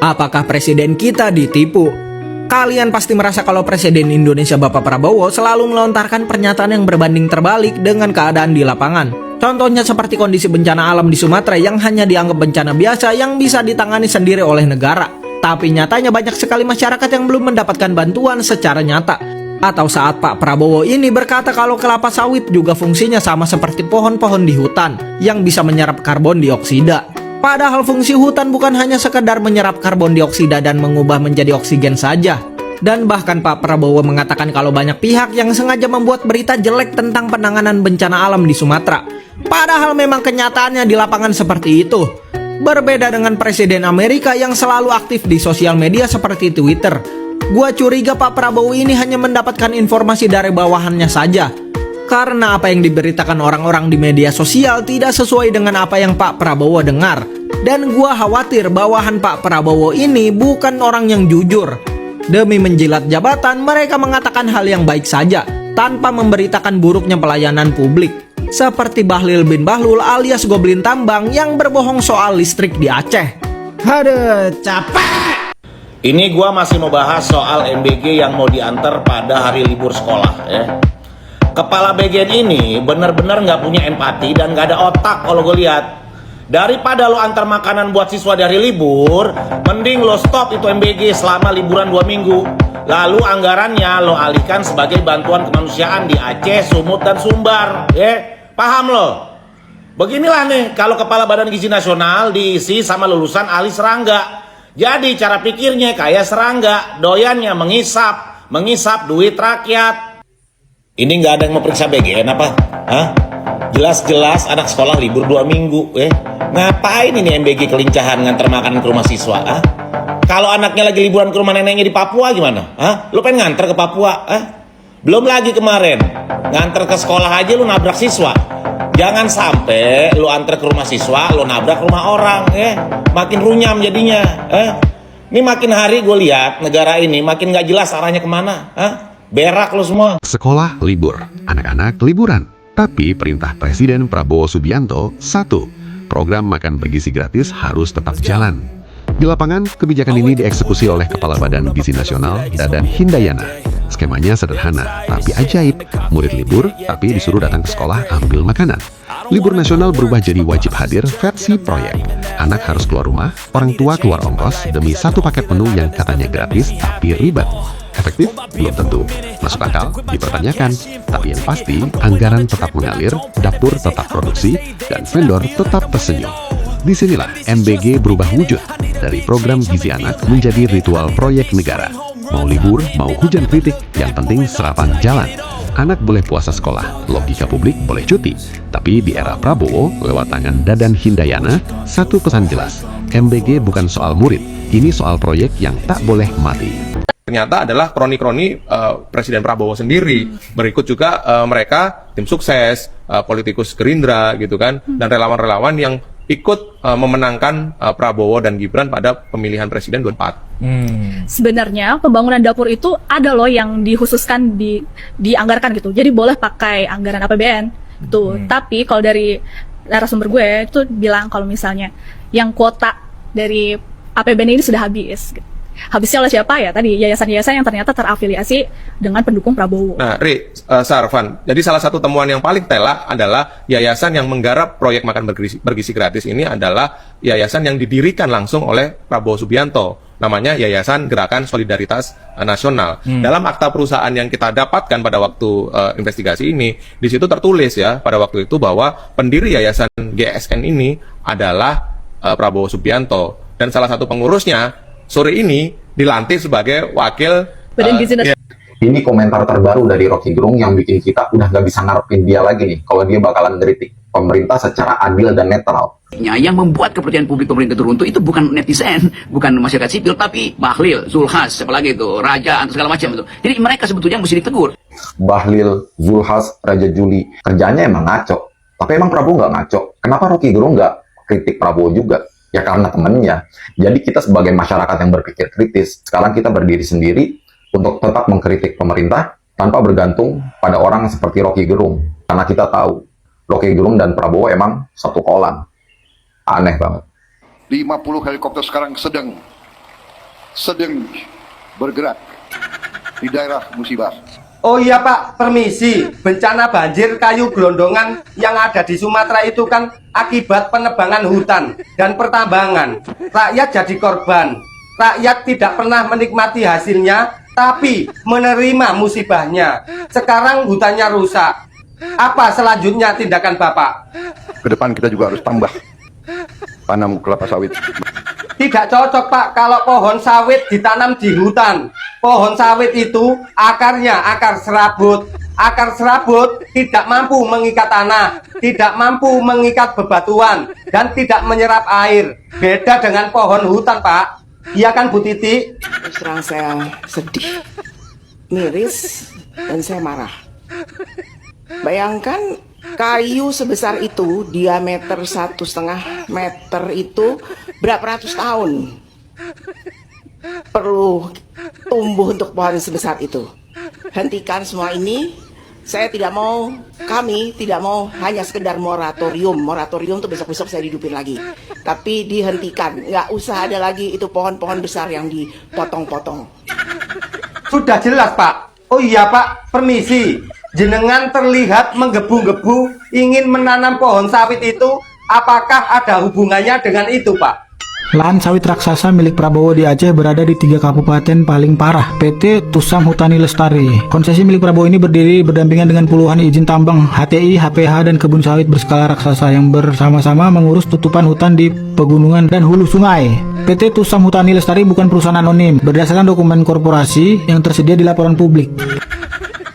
Apakah presiden kita ditipu? Kalian pasti merasa kalau Presiden Indonesia Bapak Prabowo selalu melontarkan pernyataan yang berbanding terbalik dengan keadaan di lapangan. Contohnya seperti kondisi bencana alam di Sumatera yang hanya dianggap bencana biasa yang bisa ditangani sendiri oleh negara. Tapi nyatanya banyak sekali masyarakat yang belum mendapatkan bantuan secara nyata. Atau saat Pak Prabowo ini berkata kalau kelapa sawit juga fungsinya sama seperti pohon-pohon di hutan yang bisa menyerap karbon dioksida. Padahal fungsi hutan bukan hanya sekedar menyerap karbon dioksida dan mengubah menjadi oksigen saja. Dan bahkan Pak Prabowo mengatakan kalau banyak pihak yang sengaja membuat berita jelek tentang penanganan bencana alam di Sumatera. Padahal memang kenyataannya di lapangan seperti itu. Berbeda dengan Presiden Amerika yang selalu aktif di sosial media seperti Twitter. Gua curiga Pak Prabowo ini hanya mendapatkan informasi dari bawahannya saja. Karena apa yang diberitakan orang-orang di media sosial tidak sesuai dengan apa yang Pak Prabowo dengar. Dan gua khawatir bawahan Pak Prabowo ini bukan orang yang jujur. Demi menjilat jabatan, mereka mengatakan hal yang baik saja, tanpa memberitakan buruknya pelayanan publik. Seperti Bahlil bin Bahlul alias Goblin Tambang yang berbohong soal listrik di Aceh. Aduh, capek! Ini gua masih mau bahas soal MBG yang mau diantar pada hari libur sekolah ya. Kepala bagian ini bener-bener nggak punya empati dan nggak ada otak kalau gue lihat. Daripada lo antar makanan buat siswa dari libur, mending lo stop itu MBG selama liburan 2 minggu. Lalu anggarannya lo alihkan sebagai bantuan kemanusiaan di Aceh, Sumut, dan Sumbar. Paham lo? Beginilah nih kalau Kepala Badan Gizi Nasional diisi sama lulusan ahli serangga. Jadi cara pikirnya kayak serangga, doyannya mengisap duit rakyat. Ini nggak ada yang mau periksa BGN apa? Hah? Jelas-jelas anak sekolah libur 2 minggu. Ngapain ini MBG kelincahan nganter makanan ke rumah siswa? Kalau anaknya lagi liburan ke rumah neneknya di Papua gimana? Lu pengen nganter ke Papua? Belum lagi kemarin nganter ke sekolah aja lu nabrak siswa. Jangan sampai lu anter ke rumah siswa, lu nabrak rumah orang. Makin runyam jadinya. Ini makin hari gue lihat negara ini makin gak jelas arahnya kemana. Berak lu semua. Sekolah libur, anak-anak liburan. Tapi perintah Presiden Prabowo Subianto, 1. Program makan bergizi gratis harus tetap jalan. Di lapangan, kebijakan ini dieksekusi oleh Kepala Badan Gizi Nasional, Dadan Hindayana. Skemanya sederhana, tapi ajaib. Murid libur, tapi disuruh datang ke sekolah ambil makanan. Libur nasional berubah jadi wajib hadir versi proyek. Anak harus keluar rumah, orang tua keluar ongkos demi 1 paket menu yang katanya gratis tapi ribet. Efektif? Belum tentu. Masuk akal? Dipertanyakan. Tapi yang pasti, anggaran tetap mengalir, dapur tetap produksi, dan vendor tetap tersenyum. Disinilah MBG berubah wujud dari program gizi anak menjadi ritual proyek negara. Mau libur, mau hujan kritik, yang penting serapan jalan. Anak boleh puasa sekolah, logika publik boleh cuti. Tapi di era Prabowo, lewat tangan Dadan Hindayana, 1 pesan jelas. MBG bukan soal murid, ini soal proyek yang tak boleh mati. Ternyata adalah kroni-kroni Presiden Prabowo sendiri. Berikut juga mereka tim sukses, politikus Gerindra gitu kan, dan relawan-relawan yang ikut memenangkan Prabowo dan Gibran pada pemilihan Presiden 24. Sebenarnya pembangunan dapur itu ada loh yang dikhususkan dianggarkan gitu. Jadi boleh pakai anggaran APBN tuh. Tapi kalau dari narasumber gue itu bilang kalau misalnya yang kuota dari APBN ini sudah habis gitu. Habisnya oleh siapa ya? Tadi yayasan-yayasan yang ternyata terafiliasi dengan pendukung Prabowo. Nah, Sarvan, jadi salah satu temuan yang paling telak adalah yayasan yang menggarap proyek makan bergizi gratis ini adalah yayasan yang didirikan langsung oleh Prabowo Subianto. Namanya Yayasan Gerakan Solidaritas Nasional. Dalam akta perusahaan yang kita dapatkan pada waktu investigasi ini, di situ tertulis ya pada waktu itu bahwa pendiri Yayasan GSN ini adalah Prabowo Subianto, dan salah satu pengurusnya sore ini dilantik sebagai wakil Badan Gizi Nasional. Ini komentar terbaru dari Rocky Gerung yang bikin kita udah gak bisa ngarepin dia lagi nih kalau dia bakalan ngeritik pemerintah secara adil dan netral. Yang membuat kepercayaan publik pemerintah turun itu bukan netizen, bukan masyarakat sipil, tapi Bahlil, Zulhas, siapa lagi itu, Raja, atau segala macam itu. Jadi mereka sebetulnya mesti ditegur. Bahlil, Zulhas, Raja Juli, kerjanya emang ngaco. Tapi emang Prabowo nggak ngaco. Kenapa Rocky Gerung nggak kritik Prabowo juga? Ya karena temennya. Jadi kita sebagai masyarakat yang berpikir kritis, sekarang kita berdiri sendiri untuk tetap mengkritik pemerintah tanpa bergantung pada orang seperti Rocky Gerung. Karena kita tahu, Rocky Gerung dan Prabowo emang satu kolam. Aneh banget. 50 helikopter sekarang sedang sedang bergerak di daerah musibah. Oh iya Pak, permisi. Bencana banjir kayu gelondongan yang ada di Sumatera itu kan akibat penebangan hutan dan pertambangan. Rakyat jadi korban. Rakyat tidak pernah menikmati hasilnya, tapi menerima musibahnya. Sekarang hutannya rusak. Apa selanjutnya tindakan Bapak? Ke depan kita juga harus tambah tanam kelapa sawit. Tidak cocok Pak kalau pohon sawit ditanam di hutan. Pohon sawit itu akarnya akar serabut. Akar serabut tidak mampu mengikat tanah, tidak mampu mengikat bebatuan, dan tidak menyerap air. Beda dengan pohon hutan Pak. Iya kan Bu Titi? Terus terang saya sedih, miris, dan saya marah. Bayangkan kayu sebesar itu, diameter 1,5 meter itu berapa ratus tahun perlu tumbuh untuk pohon sebesar itu. Hentikan semua ini. Saya tidak mau, kami tidak mau hanya sekedar moratorium. Moratorium itu besok-besok saya hidupin lagi. Tapi dihentikan, nggak usah ada lagi itu pohon-pohon besar yang dipotong-potong. Sudah jelas Pak. Oh iya Pak, permisi. Jenengan terlihat menggebu-gebu ingin menanam pohon sawit itu. Apakah ada hubungannya dengan itu Pak? Lahan sawit raksasa milik Prabowo di Aceh berada di 3 kabupaten paling parah. PT Tusam Hutani Lestari. Konsesi milik Prabowo ini berdiri berdampingan dengan puluhan izin tambang, HTI, HPH, dan kebun sawit berskala raksasa yang bersama-sama mengurus tutupan hutan di pegunungan dan hulu sungai. PT Tusam Hutani Lestari bukan perusahaan anonim, berdasarkan dokumen korporasi yang tersedia di laporan publik.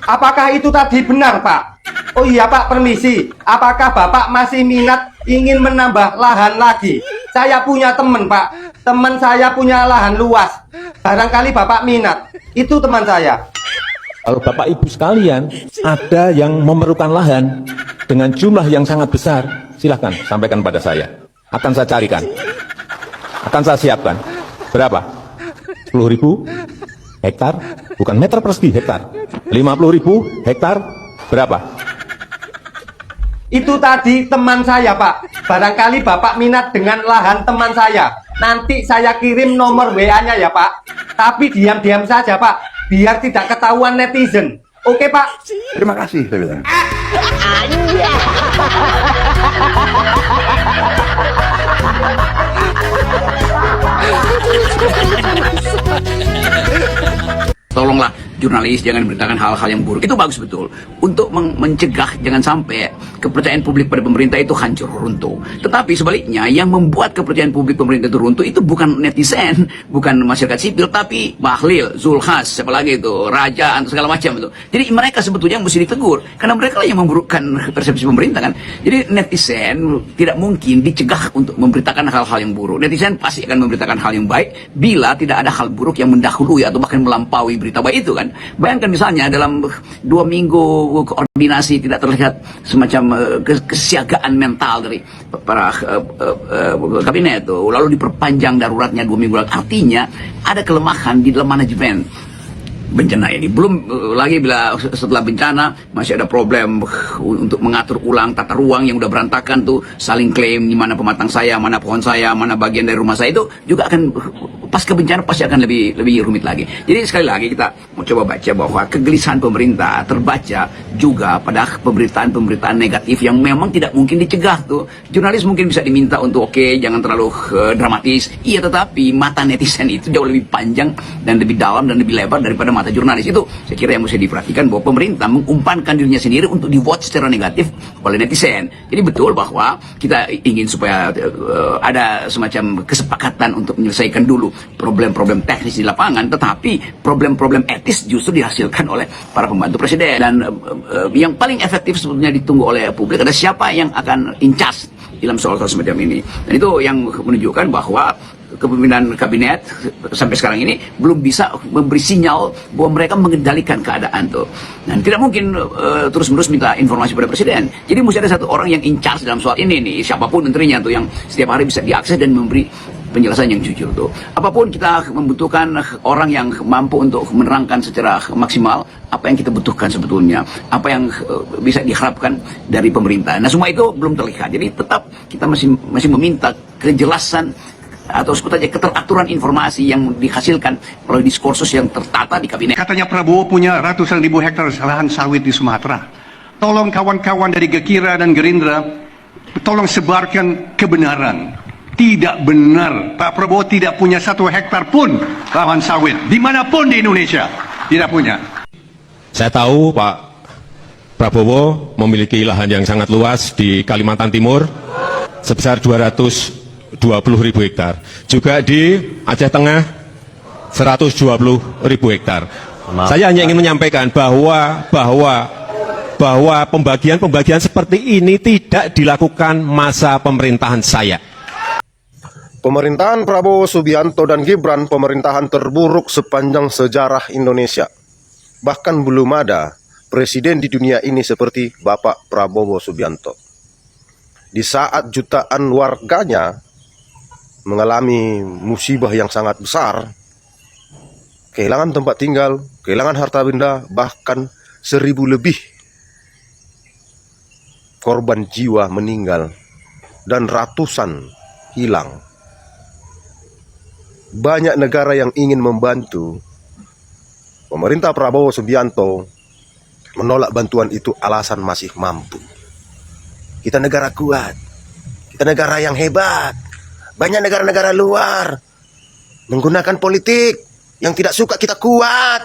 Apakah itu tadi benar Pak? Oh iya Pak, permisi. Apakah Bapak masih minat ingin menambah lahan lagi? Saya punya teman Pak. Teman saya punya lahan luas. Barangkali Bapak minat. Itu teman saya. Kalau Bapak Ibu sekalian ada yang memerlukan lahan dengan jumlah yang sangat besar, silahkan sampaikan pada saya. Akan saya carikan. Akan saya siapkan. Berapa? 10.000 hektar? Bukan meter persegi, hektar. 50.000 hektar? Berapa? Itu tadi teman saya Pak. Barangkali Bapak minat dengan lahan teman saya. Nanti saya kirim nomor WA-nya ya Pak. Tapi diam-diam saja Pak, biar tidak ketahuan netizen. Oke Pak? Terima kasih, saya bilang. Tolonglah jurnalis jangan memberitakan hal-hal yang buruk. Itu bagus betul untuk mencegah jangan sampai kepercayaan publik pada pemerintah itu hancur runtuh. Tetapi sebaliknya yang membuat kepercayaan publik pemerintah itu runtuh itu bukan netizen, bukan masyarakat sipil, tapi Bahlil, Zulhas, siapa lagi itu, Raja, atau segala macam itu. Jadi mereka sebetulnya mesti ditegur karena mereka lah yang memburukkan persepsi pemerintah kan. Jadi netizen tidak mungkin dicegah untuk memberitakan hal-hal yang buruk. Netizen pasti akan memberitakan hal yang baik bila tidak ada hal buruk yang mendahului atau bahkan melampaui berita baik itu kan. Bayangkan misalnya dalam 2 minggu koordinasi tidak terlihat semacam kesiagaan mental dari para kabinet itu, lalu diperpanjang daruratnya 2 minggu lagi. Artinya ada kelemahan di dalam manajemen bencana ini. Belum lagi bila setelah bencana masih ada problem untuk mengatur ulang tata ruang yang udah berantakan tuh, saling klaim di mana pematang saya, mana pohon saya, mana bagian dari rumah saya, itu juga akan pasca bencana pasti akan lebih rumit lagi. Jadi sekali lagi kita mau coba baca bahwa kegelisahan pemerintah terbaca juga pada pemberitaan-pemberitaan negatif yang memang tidak mungkin dicegah tuh. Jurnalis mungkin bisa diminta untuk oke, jangan terlalu dramatis. Iya, tetapi mata netizen itu jauh lebih panjang dan lebih dalam dan lebih lebar daripada mata jurnalis. Itu saya kira yang mesti diperhatikan bahwa pemerintah mengumpankan dirinya sendiri untuk di-watch secara negatif oleh netizen. Jadi betul bahwa kita ingin supaya ada semacam kesepakatan untuk menyelesaikan dulu problem-problem teknis di lapangan, tetapi problem-problem etis justru dihasilkan oleh para pembantu presiden. Dan yang paling efektif sebetulnya ditunggu oleh publik adalah siapa yang akan in charge dalam soal-soal semacam ini. Dan itu yang menunjukkan bahwa kepemimpinan kabinet sampai sekarang ini belum bisa memberi sinyal bahwa mereka mengendalikan keadaan tuh. Dan tidak mungkin terus-menerus minta informasi pada presiden. Jadi mesti ada satu orang yang in charge dalam soal ini nih, siapapun menterinya tuh, yang setiap hari bisa diakses dan memberi penjelasan yang jujur tuh. Apapun kita membutuhkan orang yang mampu untuk menerangkan secara maksimal apa yang kita butuhkan sebetulnya, apa yang bisa diharapkan dari pemerintah. Nah, semua itu belum terlihat. Jadi tetap kita masih meminta kejelasan atau sebut saja keteraturan informasi yang dihasilkan melalui diskursus yang tertata di kabinet. Katanya Prabowo punya ratusan ribu hektar lahan sawit di Sumatera. Tolong kawan-kawan dari Gekira dan Gerindra, tolong sebarkan kebenaran. Tidak benar, Pak Prabowo tidak punya 1 hektar pun lahan sawit dimanapun di Indonesia, tidak punya. Saya tahu Pak Prabowo memiliki lahan yang sangat luas di Kalimantan Timur sebesar 220.000 hektar. Juga di Aceh Tengah 120.000 hektar. Saya hanya ingin menyampaikan bahwa pembagian seperti ini tidak dilakukan masa pemerintahan saya. Pemerintahan Prabowo Subianto dan Gibran pemerintahan terburuk sepanjang sejarah Indonesia. Bahkan belum ada presiden di dunia ini seperti Bapak Prabowo Subianto. Di saat jutaan warganya mengalami musibah yang sangat besar, kehilangan tempat tinggal, kehilangan harta benda, bahkan 1.000 lebih korban jiwa meninggal dan ratusan hilang. Banyak negara yang ingin membantu. Pemerintah Prabowo Subianto menolak bantuan itu alasan masih mampu. Kita negara kuat, kita negara yang hebat. Banyak negara-negara luar menggunakan politik yang tidak suka kita kuat.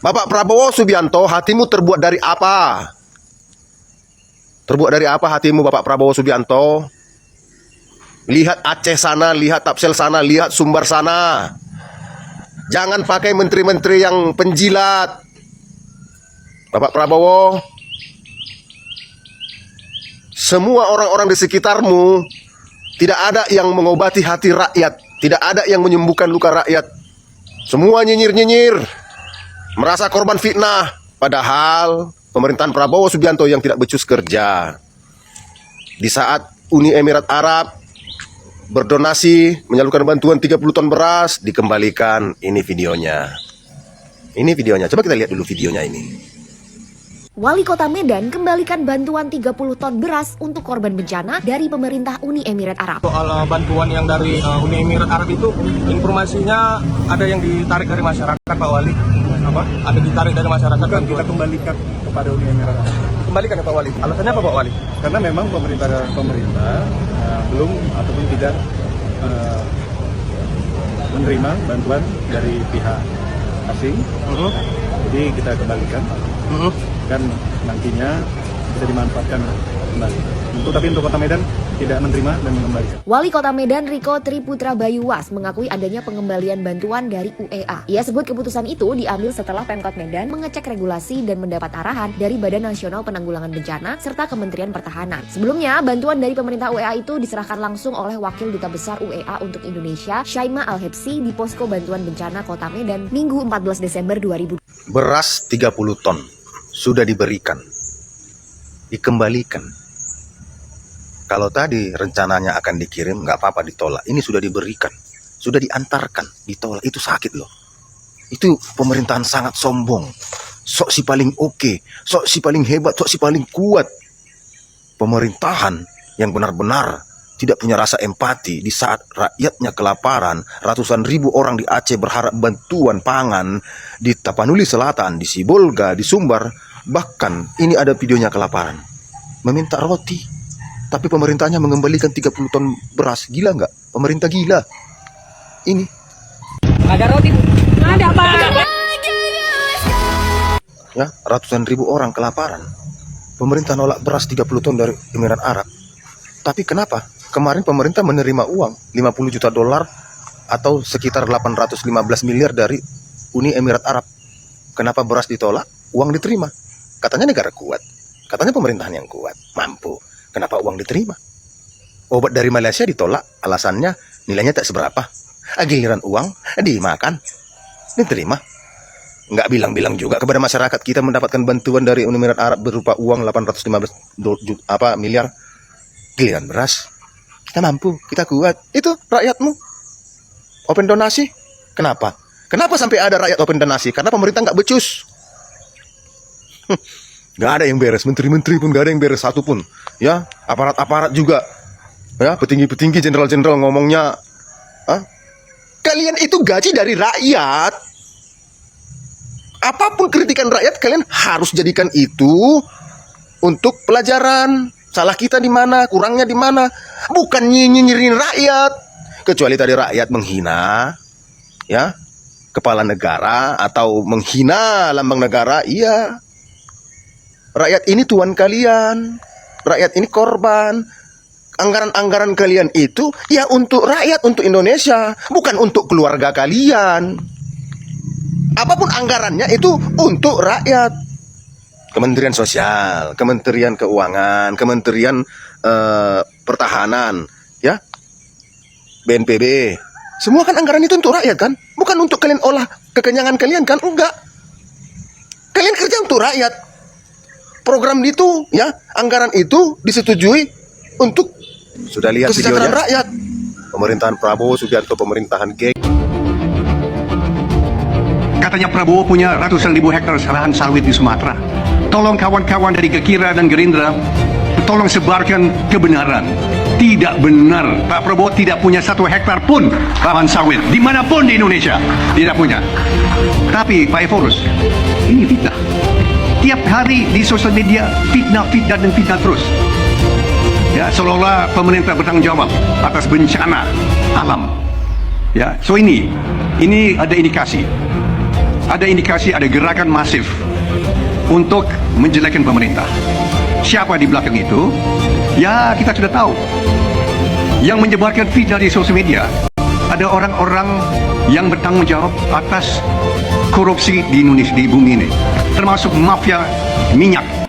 Bapak Prabowo Subianto, hatimu terbuat dari apa? Terbuat dari apa hatimu, Bapak Prabowo Subianto? Lihat Aceh sana, lihat Tapsel sana, lihat Sumbar sana. Jangan pakai menteri-menteri yang penjilat. Bapak Prabowo, semua orang-orang di sekitarmu tidak ada yang mengobati hati rakyat, tidak ada yang menyembuhkan luka rakyat. Semua nyinyir-nyinyir, merasa korban fitnah, padahal pemerintahan Prabowo Subianto yang tidak becus kerja. Di saat Uni Emirat Arab berdonasi menyalurkan bantuan 30 ton beras, dikembalikan. Ini videonya. Ini videonya. Coba kita lihat dulu videonya ini. Wali Kota Medan kembalikan bantuan 30 ton beras untuk korban bencana dari pemerintah Uni Emirat Arab. Soal bantuan yang dari Uni Emirat Arab itu, informasinya ada yang ditarik dari masyarakat, Pak Wali. Apa? Ada ditarik dari masyarakat. Kan kita kembalikan kepada Uni Emirat Arab. Kembalikan ya Pak Wali. Alasannya apa Pak Wali? Karena memang pemerintah belum ataupun tidak menerima bantuan dari pihak asing. Jadi kita kembalikan. Kan nantinya bisa dimanfaatkan kembali. Tapi untuk Kota Medan tidak menerima dan mengembalikan. Wali Kota Medan Riko Triputra Bayuwas mengakui adanya pengembalian bantuan dari UEA. Ia sebut keputusan itu diambil setelah Pemkot Medan mengecek regulasi dan mendapat arahan dari Badan Nasional Penanggulangan Bencana serta Kementerian Pertahanan. Sebelumnya, bantuan dari pemerintah UEA itu diserahkan langsung oleh Wakil Duta Besar UEA untuk Indonesia, Syaima Al-Hebsi, di Posko Bantuan Bencana Kota Medan, Minggu 14 Desember 2000. Beras 30 ton sudah diberikan, dikembalikan. Kalau tadi rencananya akan dikirim, nggak apa-apa ditolak. Ini sudah diberikan, sudah diantarkan, ditolak. Itu sakit loh. Itu pemerintahan sangat sombong. Sok si paling oke, sok si paling hebat, sok si paling kuat. Pemerintahan yang benar-benar tidak punya rasa empati di saat rakyatnya kelaparan. Ratusan ribu orang di Aceh berharap bantuan pangan, di Tapanuli Selatan, di Sibolga, di Sumbar. Bahkan ini ada videonya kelaparan, meminta roti, tapi pemerintahnya mengembalikan 30 ton beras. Gila nggak? Pemerintah gila. Ini ada roti Bu? Ada Pak. Ya, ratusan ribu orang kelaparan. Pemerintah nolak beras 30 ton dari Emirat Arab. Tapi kenapa? Kemarin pemerintah menerima uang 50 juta dolar atau sekitar 815 miliar dari Uni Emirat Arab. Kenapa beras ditolak? Uang diterima. Katanya negara kuat. Katanya pemerintahan yang kuat, mampu. Kenapa uang diterima? Obat dari Malaysia ditolak, alasannya nilainya tak seberapa. Giliran uang dimakan, diterima. Nggak bilang-bilang juga kepada masyarakat kita mendapatkan bantuan dari Uni Emirat Arab berupa uang 815 miliar. Giliran beras, kita mampu, kita kuat. Itu rakyatmu. Open donasi, kenapa? Kenapa sampai ada rakyat open donasi? Karena pemerintah nggak becus. Nggak ada yang beres, menteri-menteri pun nggak ada yang beres satupun. Ya, aparat-aparat juga Ya, petinggi-petinggi, jenderal-jenderal ngomongnya, kalian itu gaji dari rakyat. Apapun kritikan rakyat, kalian harus jadikan itu untuk pelajaran. Salah kita di mana, kurangnya di mana. Bukan nyinyirin rakyat. Kecuali tadi rakyat menghina, ya, kepala negara atau menghina lambang negara, iya. Rakyat ini tuan kalian. Rakyat ini korban. Anggaran-anggaran kalian itu ya untuk rakyat, untuk Indonesia, bukan untuk keluarga kalian. Apapun anggarannya itu untuk rakyat. Kementerian Sosial, Kementerian Keuangan, Kementerian Pertahanan, ya, BNPB, semua kan anggaran itu untuk rakyat kan? Bukan untuk kalian olah kekenyangan kalian kan? Enggak. Kalian kerja untuk rakyat. Program itu, ya, anggaran itu disetujui untuk sudah lihat kesejahteraan videonya? rakyat. Pemerintahan Prabowo Subianto, pemerintahan geng. Katanya Prabowo punya ratusan ribu hektar lahan sawit di Sumatera. Tolong kawan-kawan dari Gekira dan Gerindra, tolong sebarkan kebenaran. Tidak benar, Pak Prabowo tidak punya 1 hektar pun lahan sawit dimanapun di Indonesia, tidak punya. Tapi Pak Evorus, ini fitnah. Tiap hari di sosial media fitnah dan fitnah terus. Ya, seolah-olah pemerintah bertanggung jawab atas bencana alam. Ya, so ini ada indikasi, ada gerakan masif untuk menjelekkan pemerintah. Siapa di belakang itu? Ya, kita sudah tahu. Yang menyebarkan fitnah di sosial media ada orang-orang yang bertanggung jawab atas korupsi di Indonesia, di bumi ini, termasuk mafia minyak